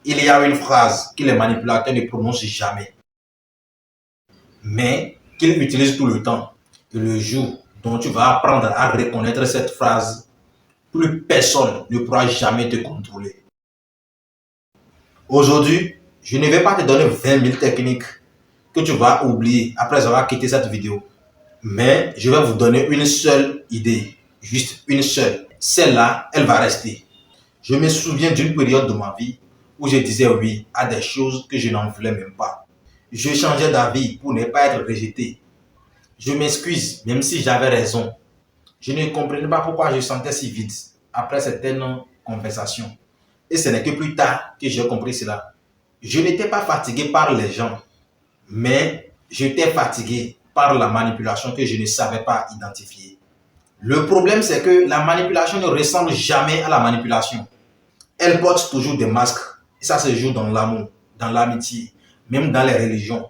Il y a une phrase que les manipulateurs ne prononcent jamais, mais qu'ils utilisent tout le temps. Et le jour dont tu vas apprendre à reconnaître cette phrase, plus personne ne pourra jamais te contrôler. Aujourd'hui, je ne vais pas te donner 20 000 techniques que tu vas oublier après avoir quitté cette vidéo. Mais je vais vous donner une seule idée, juste une seule. Celle-là, elle va rester. Je me souviens d'une période de ma vie où je disais oui à des choses que je n'en voulais même pas. Je changeais d'avis pour ne pas être rejeté. Je m'excuse même si j'avais raison. Je ne comprenais pas pourquoi je sentais si vide après certaines conversations. Et ce n'est que plus tard que j'ai compris cela. Je n'étais pas fatigué par les gens, mais j'étais fatigué par la manipulation que je ne savais pas identifier. Le problème, c'est que la manipulation ne ressemble jamais à la manipulation. Elle porte toujours des masques. Et ça se joue dans l'amour, dans l'amitié, même dans les religions.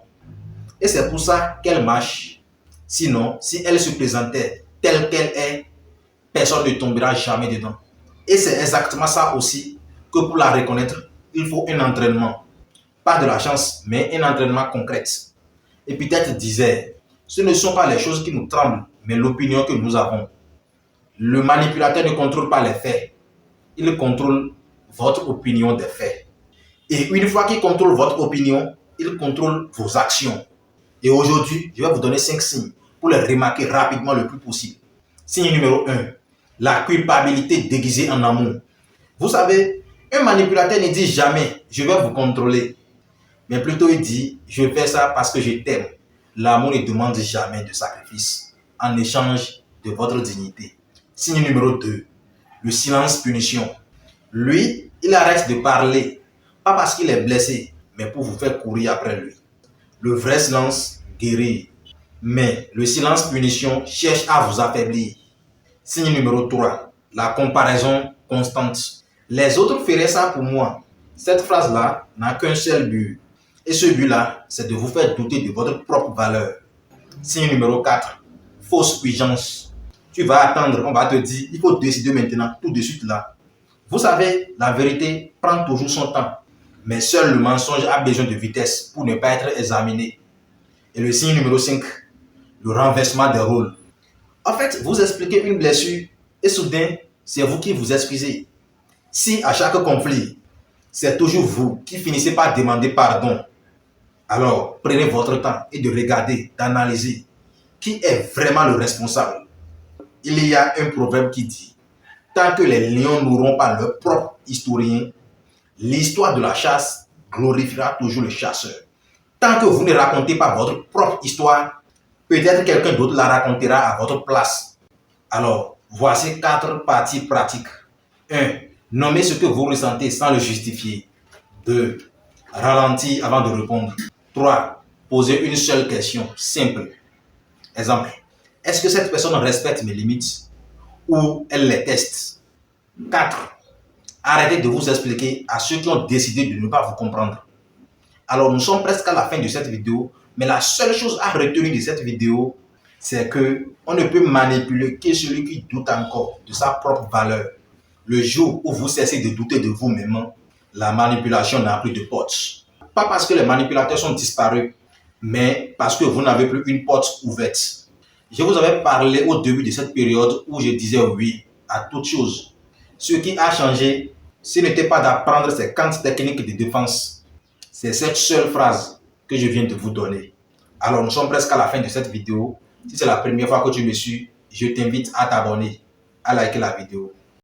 Et c'est pour ça qu'elle marche. Sinon, si elle se présentait telle qu'elle est, personne ne tombera jamais dedans. Et c'est exactement ça aussi que pour la reconnaître, il faut un entraînement. Pas de la chance, mais un entraînement concret. Et peut-être disait, ce ne sont pas les choses qui nous tremblent, mais l'opinion que nous avons. Le manipulateur ne contrôle pas les faits. Il contrôle votre opinion des faits. Et une fois qu'il contrôle votre opinion, il contrôle vos actions. Et aujourd'hui, je vais vous donner 5 signes pour les remarquer rapidement le plus possible. Signe numéro 1, la culpabilité déguisée en amour. Vous savez, un manipulateur ne dit jamais « je vais vous contrôler ». Mais plutôt il dit « je fais ça parce que je t'aime ». L'amour ne demande jamais de sacrifice en échange de votre dignité. Signe numéro 2, le silence punition. Lui, il arrête de parler, pas parce qu'il est blessé, mais pour vous faire courir après lui. Le vrai silence guérit, mais le silence punition cherche à vous affaiblir. Signe numéro 3, la comparaison constante. Les autres feraient ça pour moi. Cette phrase-là n'a qu'un seul but. Et ce but-là, c'est de vous faire douter de votre propre valeur. Signe numéro 4, fausse urgence. Tu vas attendre, on va te dire, il faut décider maintenant, tout de suite là. Vous savez, la vérité prend toujours son temps. Mais seul le mensonge a besoin de vitesse pour ne pas être examiné. Et le signe numéro 5, le renversement des rôles. En fait, vous expliquez une blessure et soudain, c'est vous qui vous excusez. Si à chaque conflit, c'est toujours vous qui finissez par demander pardon, alors prenez votre temps et de regarder, d'analyser qui est vraiment le responsable. Il y a un proverbe qui dit « Tant que les lions n'auront pas leur propre historien, l'histoire de la chasse glorifiera toujours le chasseur. Tant que vous ne racontez pas votre propre histoire, peut-être quelqu'un d'autre la racontera à votre place. Alors, voici 4 parties pratiques. 1. Nommez ce que vous ressentez sans le justifier. 2. Ralentir avant de répondre. 3. Posez une seule question, simple. Exemple. Est-ce que cette personne respecte mes limites ou elle les teste? 4. Arrêtez de vous expliquer à ceux qui ont décidé de ne pas vous comprendre. Alors, nous sommes presque à la fin de cette vidéo, mais la seule chose à retenir de cette vidéo, c'est que on ne peut manipuler que celui qui doute encore de sa propre valeur. Le jour où vous cessez de douter de vous-même, la manipulation n'a plus de porte. Pas parce que les manipulateurs sont disparus, mais parce que vous n'avez plus une porte ouverte. Je vous avais parlé au début de cette période où je disais oui à toute chose. Ce qui a changé, ce n'était pas d'apprendre ces 40 techniques de défense. C'est cette seule phrase que je viens de vous donner. Alors, nous sommes presque à la fin de cette vidéo. Si c'est la première fois que tu me suis, je t'invite à t'abonner, à liker la vidéo.